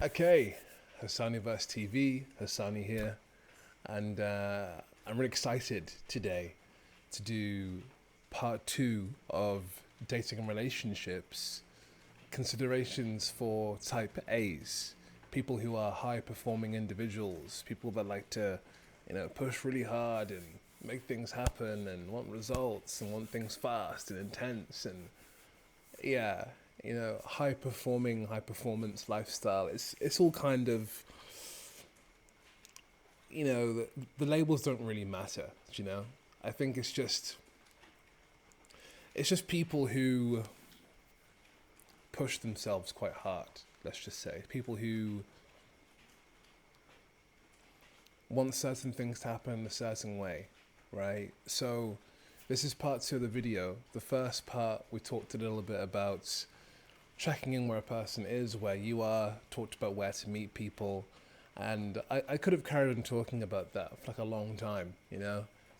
Okay, Hassaniverse TV, Hassani here, and I'm really excited today to do part two of dating and relationships, considerations for type A's, people who are high performing individuals, people that like to, push really hard and make things happen and want results and want things fast and intense and yeah, high performing, high performance lifestyle. It's all kind of the labels don't really matter. I think it's just people who push themselves quite hard. Let's just say people who want certain things to happen a certain way, right? So this is part two of the video. The first part we talked a little bit about checking in where a person is, where you are, talked about where to meet people. And I could have carried on talking about that for like a long time.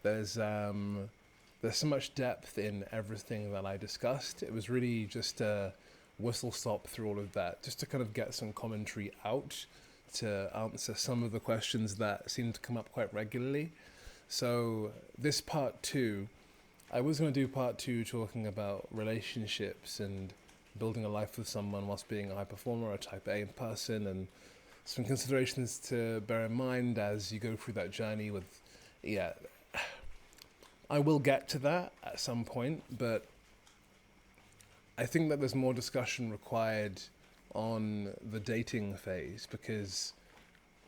There's there's so much depth in everything that I discussed. It was really just a whistle stop through all of that, just to kind of get some commentary out to answer some of the questions that seem to come up quite regularly. So this part two, I was going to do part two talking about relationships and building a life with someone whilst being a high performer or a type A person, and some considerations to bear in mind as you go through that journey with, yeah, I will get to that at some point, but I think that there's more discussion required on the dating phase because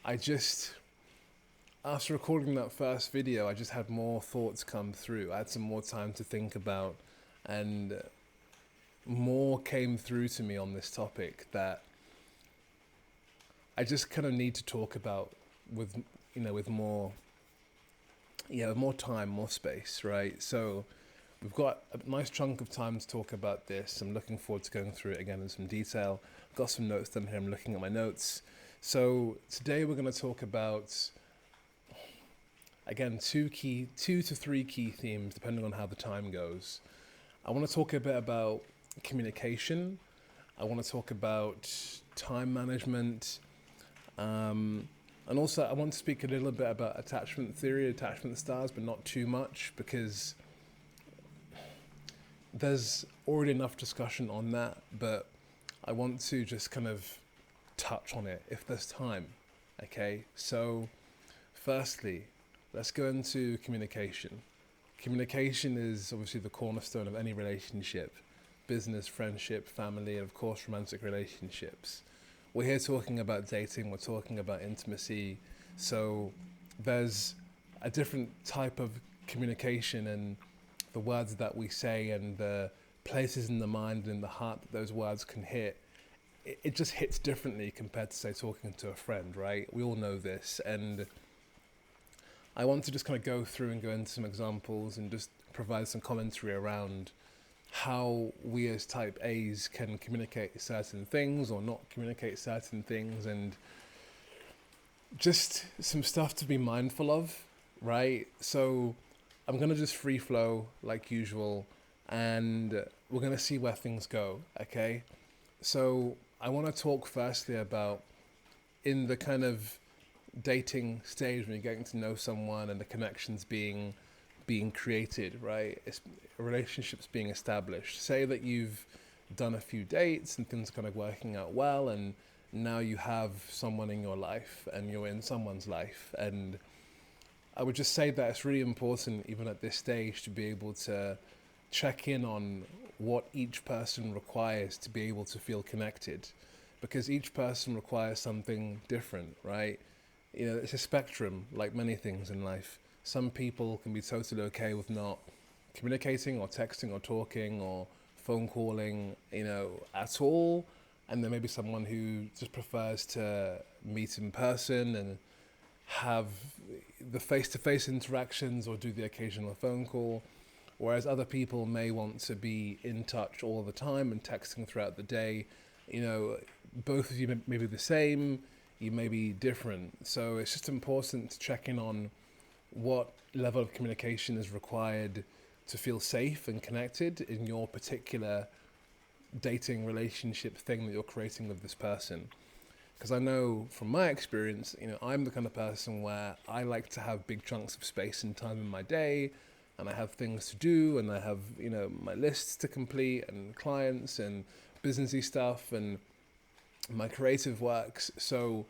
I just, after recording that first video, I just had more thoughts come through. I had some more time to think about, and more came through to me on this topic that I just kind of need to talk about with, with more, with more time, more space, right? So we've got a nice chunk of time to talk about this. I'm looking forward to going through it again in some detail. I've got some notes down here. I'm looking at my notes. So today we're going to talk about, again, two to three key themes, depending on how the time goes. I want to talk a bit about communication. I want to talk about time management. And also, I want to speak a little bit about attachment theory, attachment styles, but not too much because there's already enough discussion on that. But I want to just kind of touch on it if there's time. Okay, so firstly, let's go into communication. Communication is obviously the cornerstone of any relationship, business, friendship, family, and of course romantic relationships. We're here talking about dating, we're talking about intimacy, so there's a different type of communication and the words that we say and the places in the mind and in the heart that those words can hit. It just hits differently compared to, say, talking to a friend, right? We all know this, and I want to just kind of go through and go into some examples and just provide some commentary around how we as type A's can communicate certain things or not communicate certain things, and just some stuff to be mindful of, right? So I'm going to just free flow like usual, and we're going to see where things go, okay? So I want to talk firstly about in the kind of dating stage when you're getting to know someone and the connections being created, right? It's relationships being established. Say that you've done a few dates and things are kind of working out well, and now you have someone in your life and you're in someone's life. And I would just say that it's really important, even at this stage, to be able to check in on what each person requires to be able to feel connected, because each person requires something different, right? It's a spectrum, like many things in life. Some people can be totally okay with not communicating or texting or talking or phone calling, at all. And there may be someone who just prefers to meet in person and have the face-to-face interactions or do the occasional phone call. Whereas other people may want to be in touch all the time and texting throughout the day. Both of you may be the same, you may be different. So it's just important to check in on what level of communication is required to feel safe and connected in your particular dating relationship thing that you're creating with this person. Because I know from my experience, I'm the kind of person where I like to have big chunks of space and time in my day, and I have things to do, and I have, my lists to complete, and clients, and businessy stuff, and my creative works. So,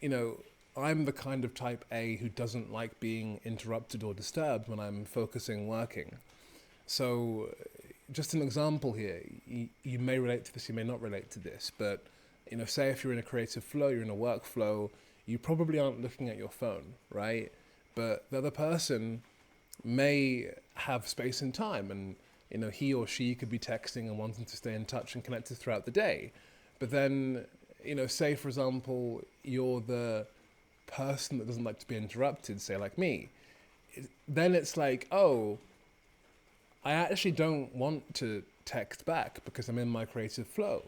you know, I'm the kind of type A who doesn't like being interrupted or disturbed when I'm focusing working. So, just an example here, you may relate to this, you may not relate to this, but say if you're in a creative flow, you're in a workflow, you probably aren't looking at your phone, right? But the other person may have space and time, and he or she could be texting and wanting to stay in touch and connected throughout the day. But then, say for example, you're the person that doesn't like to be interrupted, say like me, then it's like, oh, I actually don't want to text back because I'm in my creative flow.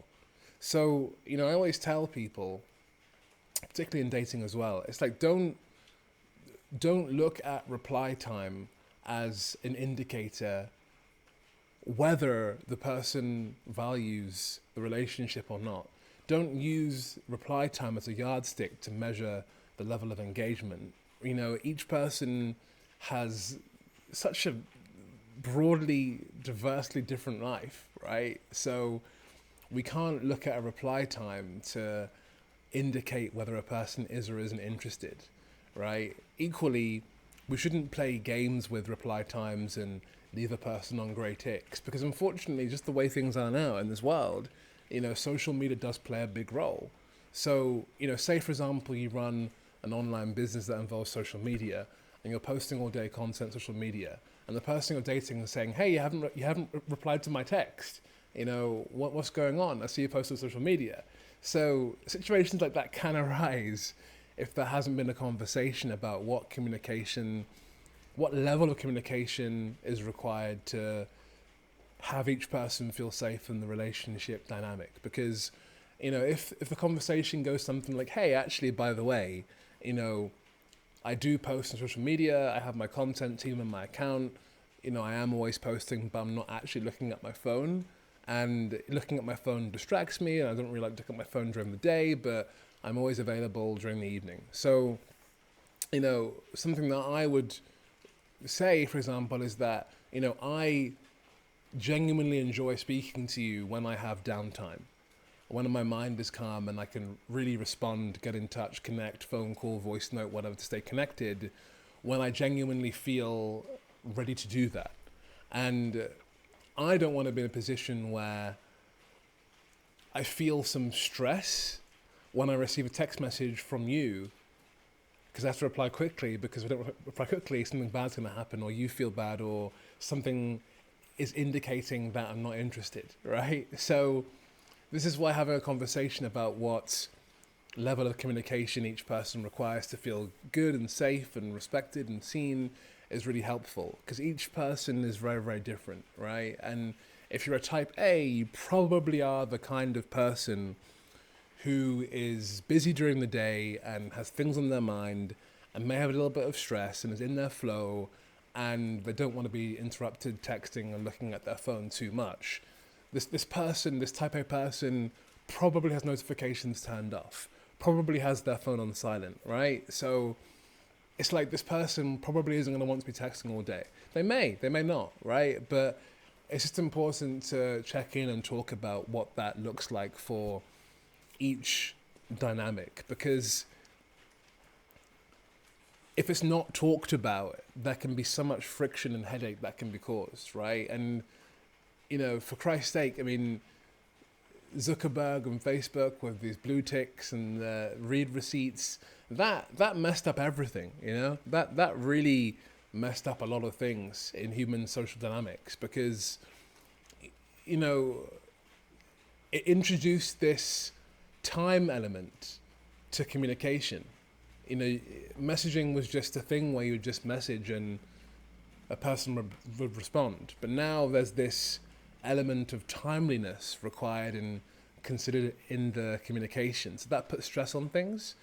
So, I always tell people, particularly in dating as well, it's like don't look at reply time as an indicator whether the person values the relationship or not. Don't use reply time as a yardstick to measure the level of engagement. Each person has such a broadly, diversely different life, right? So we can't look at a reply time to indicate whether a person is or isn't interested, right? Equally, we shouldn't play games with reply times and leave a person on grey ticks, because unfortunately, just the way things are now in this world, social media does play a big role. So, say for example, you run an online business that involves social media, and you're posting all day content on social media, and the person you're dating is saying, "Hey, you haven't replied to my text. What's going on? I see you post on social media." So situations like that can arise if there hasn't been a conversation about what level of communication is required to have each person feel safe in the relationship dynamic. Because, if the conversation goes something like, "Hey, actually, by the way, I do post on social media, I have my content team in my account, I am always posting, but I'm not actually looking at my phone. And looking at my phone distracts me, and I don't really like to look at my phone during the day, but I'm always available during the evening." So, something that I would say, for example, is that, I genuinely enjoy speaking to you when I have downtime, when my mind is calm and I can really respond, get in touch, connect, phone call, voice note, whatever, to stay connected, when I genuinely feel ready to do that. And I don't want to be in a position where I feel some stress when I receive a text message from you because I have to reply quickly, because if I don't reply quickly, something bad's going to happen, or you feel bad, or something is indicating that I'm not interested, right? So this is why having a conversation about what level of communication each person requires to feel good and safe and respected and seen is really helpful, because each person is very, very different, right? And if you're a type A, you probably are the kind of person who is busy during the day and has things on their mind and may have a little bit of stress and is in their flow, and they don't want to be interrupted texting and looking at their phone too much. This type A person probably has notifications turned off, probably has their phone on silent, right? So it's like this person probably isn't going to want to be texting all day. They may not, right? But it's just important to check in and talk about what that looks like for each dynamic, because if it's not talked about, there can be so much friction and headache that can be caused, right? And, for Christ's sake, I mean, Zuckerberg and Facebook with these blue ticks and read receipts, that messed up everything, that really messed up a lot of things in human social dynamics, because, it introduced this time element to communication. Messaging was just a thing where you would just message and a person would respond. But now there's this element of timeliness required and considered in the communication. So that puts stress on things.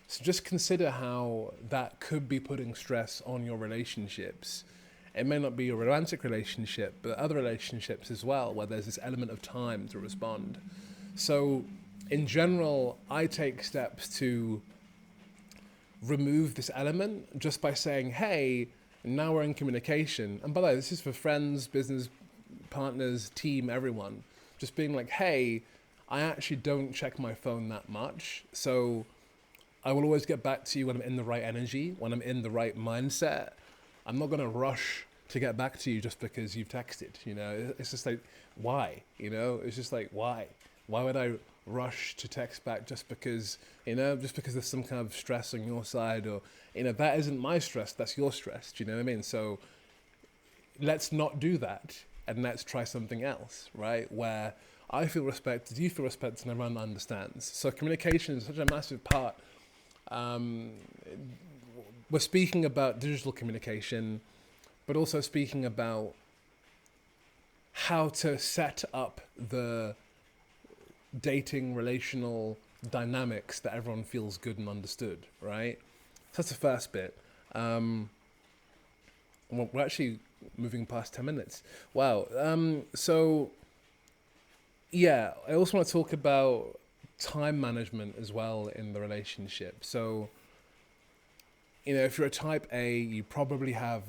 So just consider how that could be putting stress on your relationships. It may not be a romantic relationship, but other relationships as well, where there's this element of time to respond. So in general, I take steps to remove this element just by saying, hey, now we're in communication. And by the way, this is for friends, business partners, team, everyone. Just being like, hey, I actually don't check my phone that much. So I will always get back to you when I'm in the right energy, when I'm in the right mindset. I'm not going to rush to get back to you just because you've texted. It's just like, why? It's just like, why? Why would I rush to text back just because there's some kind of stress on your side, or that isn't my stress, that's your stress. Do you know what I mean? So let's not do that, and let's try something else, right? Where I feel respected, you feel respected, and everyone understands. So communication is such a massive part. We're speaking about digital communication, but also speaking about how to set up the dating relational dynamics that everyone feels good and understood, right? So that's the first bit. We're actually moving past 10 minutes. Wow. So yeah, I also want to talk about time management as well in the relationship. So, if you're a type A, you probably have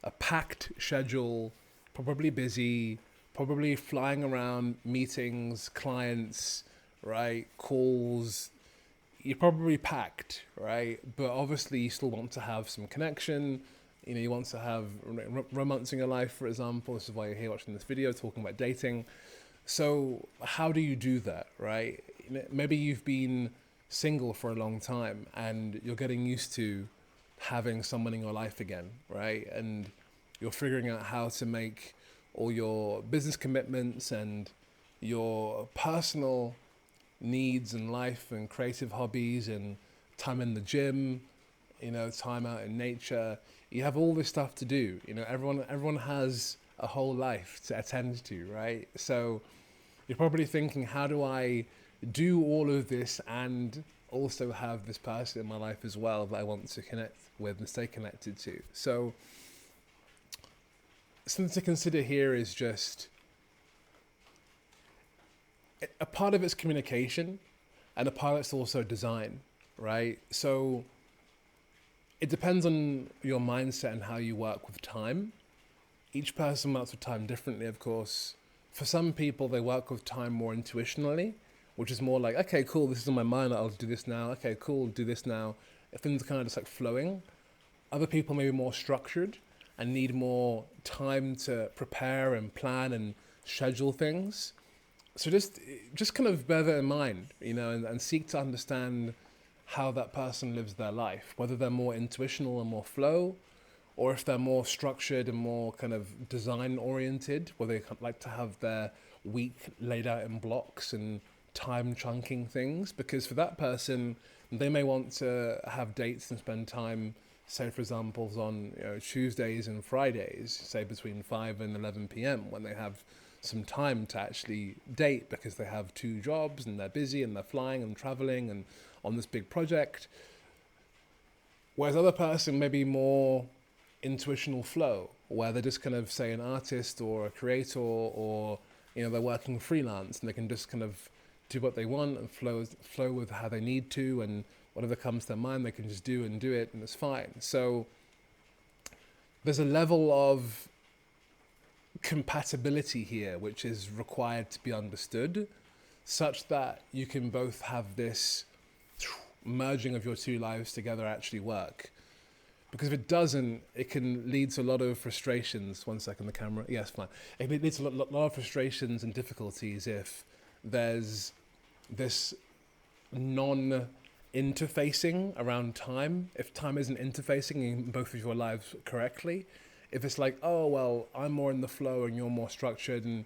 a packed schedule, probably busy, probably flying around, meetings, clients, right, calls. You're probably packed, right? But obviously you still want to have some connection. You want to have romance in your life, for example. This is why you're here watching this video, talking about dating. So how do you do that, right? Maybe you've been single for a long time and you're getting used to having someone in your life again, right? And you're figuring out how to make all your business commitments and your personal needs in life and creative hobbies and time in the gym, time out in nature. You have all this stuff to do. Everyone has a whole life to attend to, right? So you're probably thinking, how do I do all of this and also have this person in my life as well that I want to connect with and stay connected to? So something to consider here is just a part of it's communication and a part of it's also design, right? So it depends on your mindset and how you work with time. Each person works with time differently, of course. For some people, they work with time more intuitionally, which is more like, okay, cool, this is in my mind, I'll do this now. Okay, cool, do this now. Things are kind of just like flowing. Other people may be more structured and need more time to prepare and plan and schedule things. So just kind of bear that in mind, and seek to understand how that person lives their life, whether they're more intuitional and more flow, or if they're more structured and more kind of design oriented, where they like to have their week laid out in blocks and time chunking things. Because for that person, they may want to have dates and spend time, say for example, on Tuesdays and Fridays, say between 5 and 11 p.m. when they have some time to actually date, because they have 2 jobs and they're busy and they're flying and traveling and on this big project. Whereas other person may be more intuitional flow, where they're just kind of, say, an artist or a creator, or they're working freelance and they can just kind of do what they want and flow with how they need to, and whatever comes to their mind they can just do it, and it's fine. So there's a level of compatibility here which is required to be understood, such that you can both have this merging of your 2 lives together actually work. Because if it doesn't, it can lead to a lot of frustrations. 1 second, the camera. Yes, fine. It leads to a lot of frustrations and difficulties if there's this non-interfacing around time. If time isn't interfacing in both of your lives correctly. If it's like, oh, well, I'm more in the flow and you're more structured, and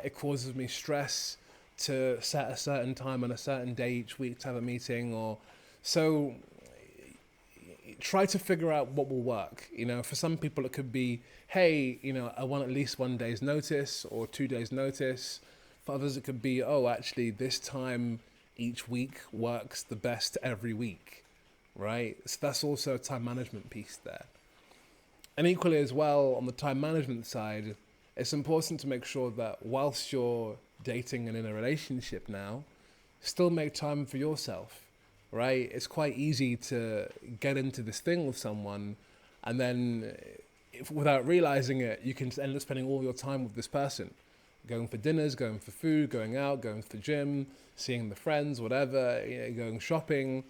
it causes me stress to set a certain time on a certain day each week to have a meeting, or so. Try to figure out what will work. For some people it could be, hey, I want at least 1 day's notice or 2 days notice. For others it could be, oh, actually this time each week works the best every week, right? So that's also a time management piece there. And equally as well, on the time management side, it's important to make sure that whilst you're dating and in a relationship now, still make time for yourself, right? It's quite easy to get into this thing with someone, and then without realizing it, you can end up spending all your time with this person, going for dinners, going for food, going out, going to the gym, seeing the friends, whatever, going shopping.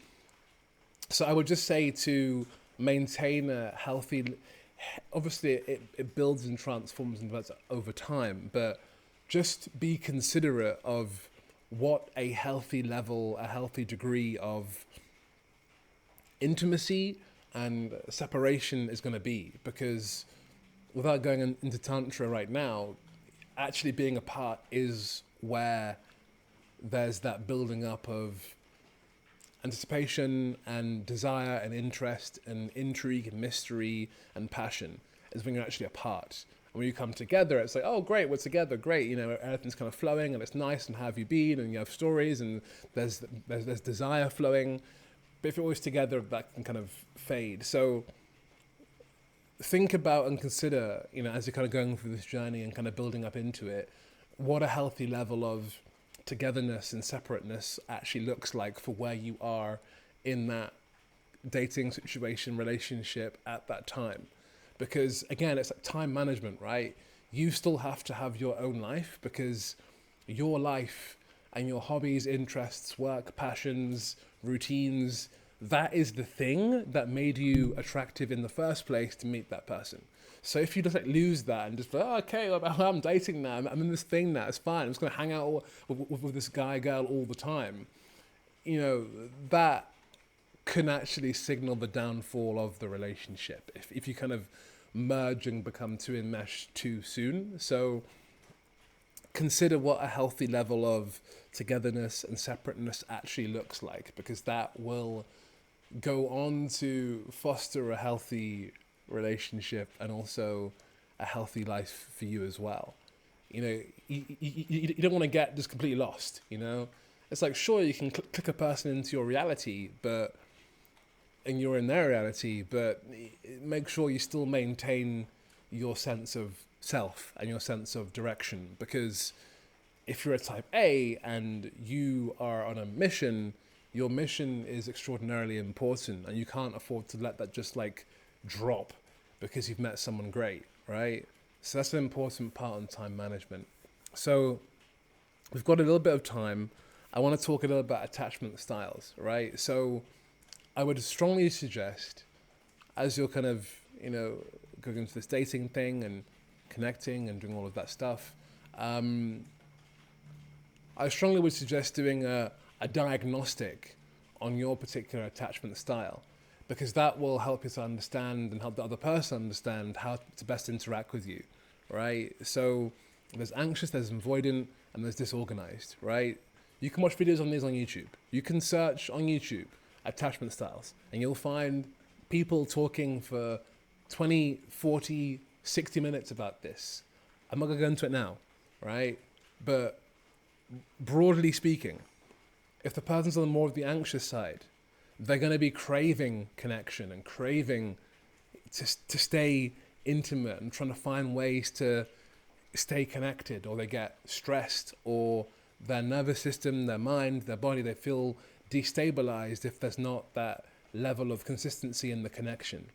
So I would just say to maintain a healthy, obviously it builds and transforms and develops over time, but just be considerate of what a healthy level, a healthy degree of intimacy and separation is going to be. Because without going into tantra right now, actually being apart is where there's that building up of anticipation and desire and interest and intrigue and mystery and passion, is when you're actually apart. And when you come together, it's like, oh great, we're together, great, everything's kind of flowing and it's nice, and how have you been, and you have stories, and there's desire flowing. But if you're always together, that can kind of fade. So think about and consider, as you're kind of going through this journey and kind of building up into it, what a healthy level of togetherness and separateness actually looks like for where you are in that dating situation, relationship at that time. Because again, it's like time management, right? You still have to have your own life, because your life and your hobbies, interests, work, passions, routines, that is the thing that made you attractive in the first place to meet that person. So if you just lose that and just go, oh, okay, well, I'm dating now, I'm in this thing now, it's fine, I'm just going to hang out with this guy, girl all the time, that can actually signal the downfall of the relationship if you kind of merge and become too enmeshed too soon. So consider what a healthy level of togetherness and separateness actually looks like, because that will go on to foster a healthy relationship and also a healthy life for you as well. You don't want to get just completely lost. It's like, sure, you can click a person into your reality, and you're in their reality, but make sure you still maintain your sense of self and your sense of direction. Because if you're a type A and you are on a mission, your mission is extraordinarily important, and you can't afford to let that just drop because you've met someone great, right? So that's an important part on time management. So we've got a little bit of time. I want to talk a little about attachment styles, right? So I would strongly suggest, as you're kind of, going into this dating thing and connecting and doing all of that stuff, I strongly would suggest doing a diagnostic on your particular attachment style, because that will help you to understand and help the other person understand how to best interact with you, right? So there's anxious, there's avoidant, and there's disorganized, right? You can watch videos on these on YouTube. You can search on YouTube attachment styles, and you'll find people talking for 20, 40, 60 minutes about this. I'm not going to go into it now, right? But broadly speaking, if the person's on more of the anxious side, they're going to be craving connection and craving to stay intimate and trying to find ways to stay connected, or they get stressed, or their nervous system, their mind, their body, they feel destabilized if there's not that level of consistency in the connection.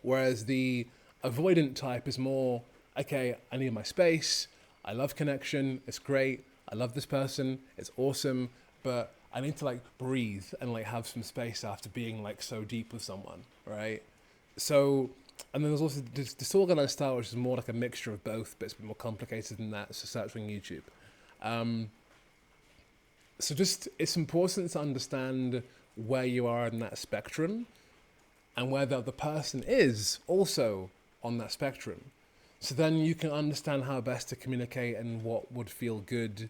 Whereas the avoidant type is more, okay, I need my space, I love connection, it's great, I love this person, it's awesome, but I need to breathe and have some space after being so deep with someone, right? So, and then there's also this disorganized style, which is more like a mixture of both, but it's a bit more complicated than that, so search on YouTube. So it's important to understand where you are in that spectrum and where the other person is also on that spectrum. So then you can understand how best to communicate and what would feel good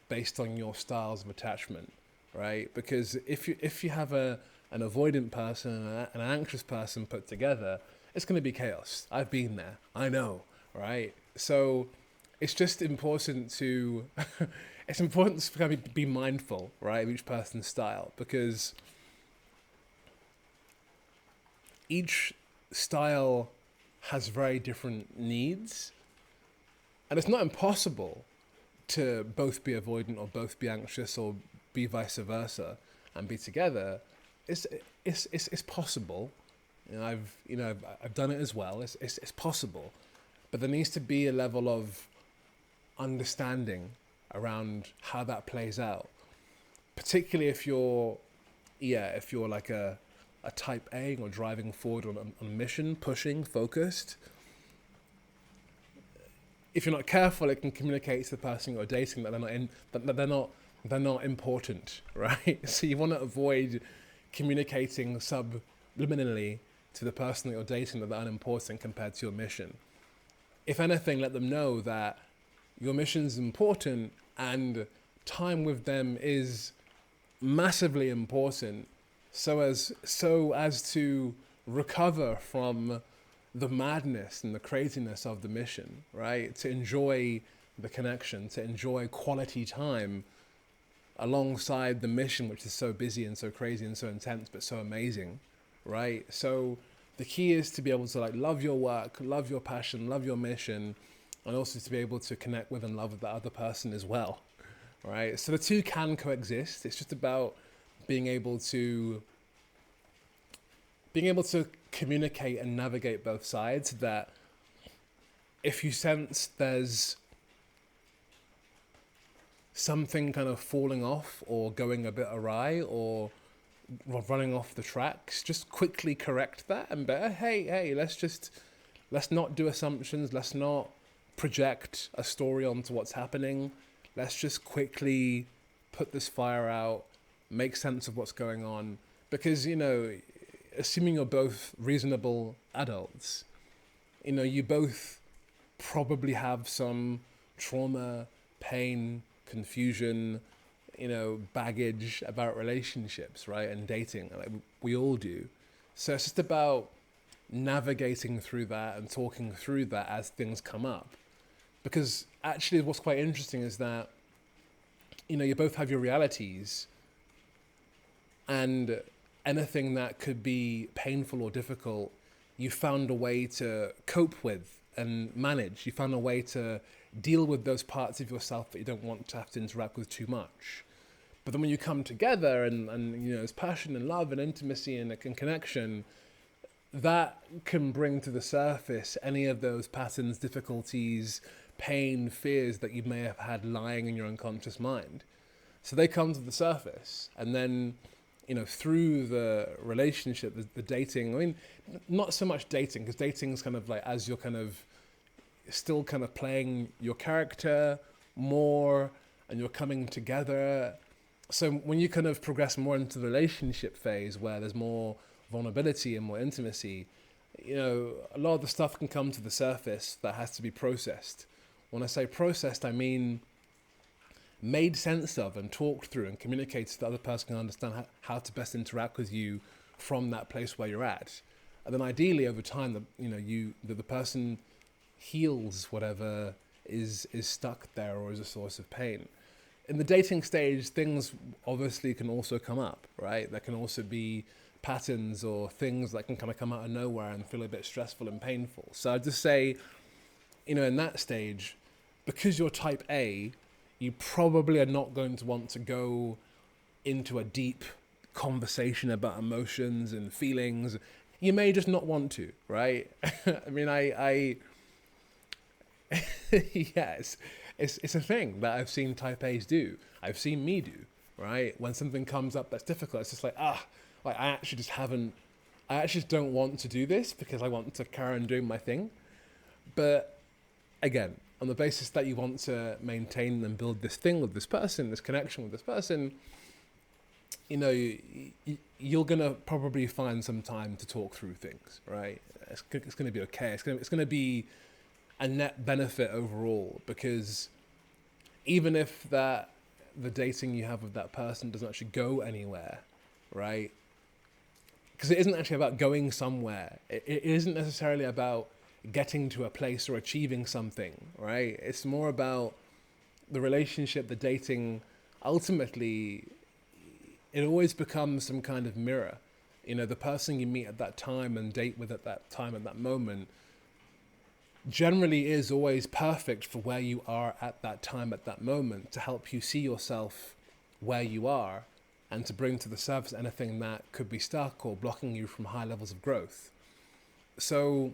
based on your styles of attachment, right? Because if you have an avoidant person and an anxious person put together, it's going to be chaos. I've been there. I know, right? So it's just important to it's important to kind of be mindful, right, of each person's style, because each style has very different needs, and it's not impossible to both be avoidant or both be anxious or be vice versa and be together, it's it's possible. I've done it as well. It's possible, but there needs to be a level of understanding around how that plays out, particularly if you're like a type A or driving forward on a mission, pushing, focused. If you're not careful, it can communicate to the person you're dating that they're not important, right? So you want to avoid communicating subliminally to the person that you're dating that they're unimportant compared to your mission. If anything, let them know that your mission is important and time with them is massively important, so as to recover from the madness and the craziness of the mission, right? To enjoy the connection, to enjoy quality time alongside the mission, which is so busy and so crazy and so intense, but so amazing, right? So the key is to be able to like love your work, love your passion, love your mission, and also to be able to connect with and love with the other person as well, right? So the two can coexist. It's just about being able to communicate and navigate both sides, that if you sense there's something kind of falling off or going a bit awry or running off the tracks, just quickly correct that and better, hey, let's not do assumptions, let's not project a story onto what's happening. Let's just quickly put this fire out, make sense of what's going on. Because, assuming you're both reasonable adults, you both probably have some trauma, pain, confusion, baggage about relationships, right? And dating, like we all do. So it's just about navigating through that and talking through that as things come up. Because actually what's quite interesting is that, you both have your realities, and anything that could be painful or difficult, you found a way to cope with and manage. You found a way to deal with those parts of yourself that you don't want to have to interact with too much. But then when you come together and there's passion and love and intimacy and connection, that can bring to the surface any of those patterns, difficulties, pain, fears that you may have had lying in your unconscious mind. So they come to the surface, and then through the relationship, the dating, I mean, not so much dating, because dating is kind of like as you're kind of still kind of playing your character more and you're coming together. So when you kind of progress more into the relationship phase where there's more vulnerability and more intimacy, a lot of the stuff can come to the surface that has to be processed. When I say processed, I mean made sense of and talked through and communicated so the other person can understand how to best interact with you from that place where you're at. And then ideally over time, the person heals whatever is stuck there or is a source of pain. In the dating stage, things obviously can also come up, right? There can also be patterns or things that can kind of come out of nowhere and feel a bit stressful and painful. So I'd just say, in that stage, because you're type A, you probably are not going to want to go into a deep conversation about emotions and feelings. You may just not want to, right? I mean, yes, it's a thing that I've seen type A's do. I've seen me do, right? When something comes up that's difficult, it's just like, I actually just don't want to do this because I want to carry on doing my thing. But again, on the basis that you want to maintain and build this thing with this person, this connection with this person, you're going to probably find some time to talk through things, right? It's going to be okay. It's going to be a net benefit overall, because even if the dating you have with that person doesn't actually go anywhere, right? Because it isn't actually about going somewhere. It isn't necessarily about getting to a place or achieving something, right? It's more about the relationship, the dating. Ultimately, it always becomes some kind of mirror. The person you meet at that time and date with at that time, at that moment, generally is always perfect for where you are at that time, at that moment, to help you see yourself where you are and to bring to the surface anything that could be stuck or blocking you from high levels of growth. So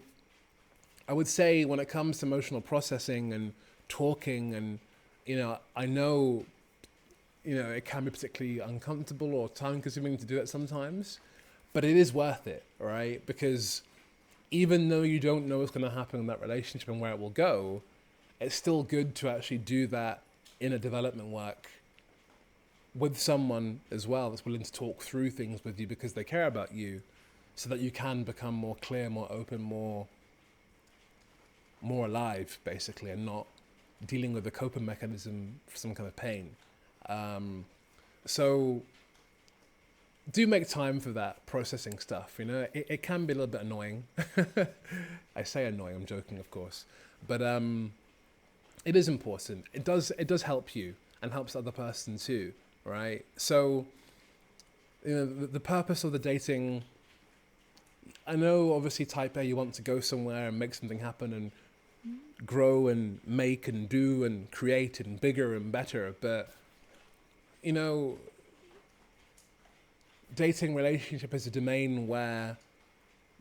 I would say when it comes to emotional processing and talking, and I know it can be particularly uncomfortable or time consuming to do it sometimes, but it is worth it, right? Because even though you don't know what's going to happen in that relationship and where it will go, it's still good to actually do that inner development work with someone as well that's willing to talk through things with you because they care about you, so that you can become more clear, more open, more alive, basically, and not dealing with a coping mechanism for some kind of pain. So do make time for that processing stuff. It can be a little bit annoying. I say annoying, I'm joking, of course, but it is important. It does help you and helps the other person too, right? So the purpose of the dating, I know obviously type A, you want to go somewhere and make something happen and grow and make and do and create and bigger and better, but dating relationship is a domain where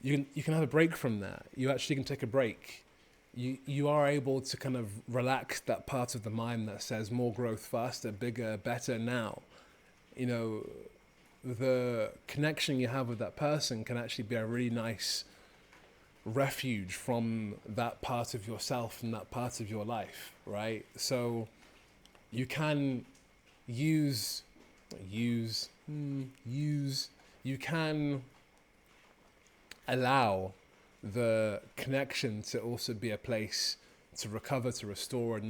you can have a break from that. You actually can take a break. You are able to kind of relax that part of the mind that says more growth, faster, bigger, better now. The connection you have with that person can actually be a really nice refuge from that part of yourself and that part of your life, right? So you can you can allow the connection to also be a place to recover, to restore,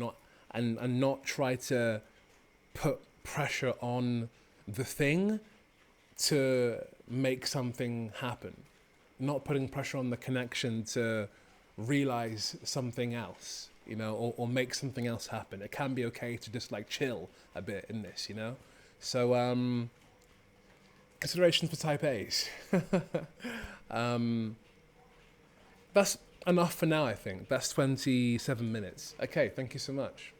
and not try to put pressure on the thing to make something happen. Not putting pressure on the connection to realize something else, or make something else happen. It can be okay to just chill a bit in this, So considerations for type A's. That's enough for now, I think. That's 27 minutes. Okay, thank you so much.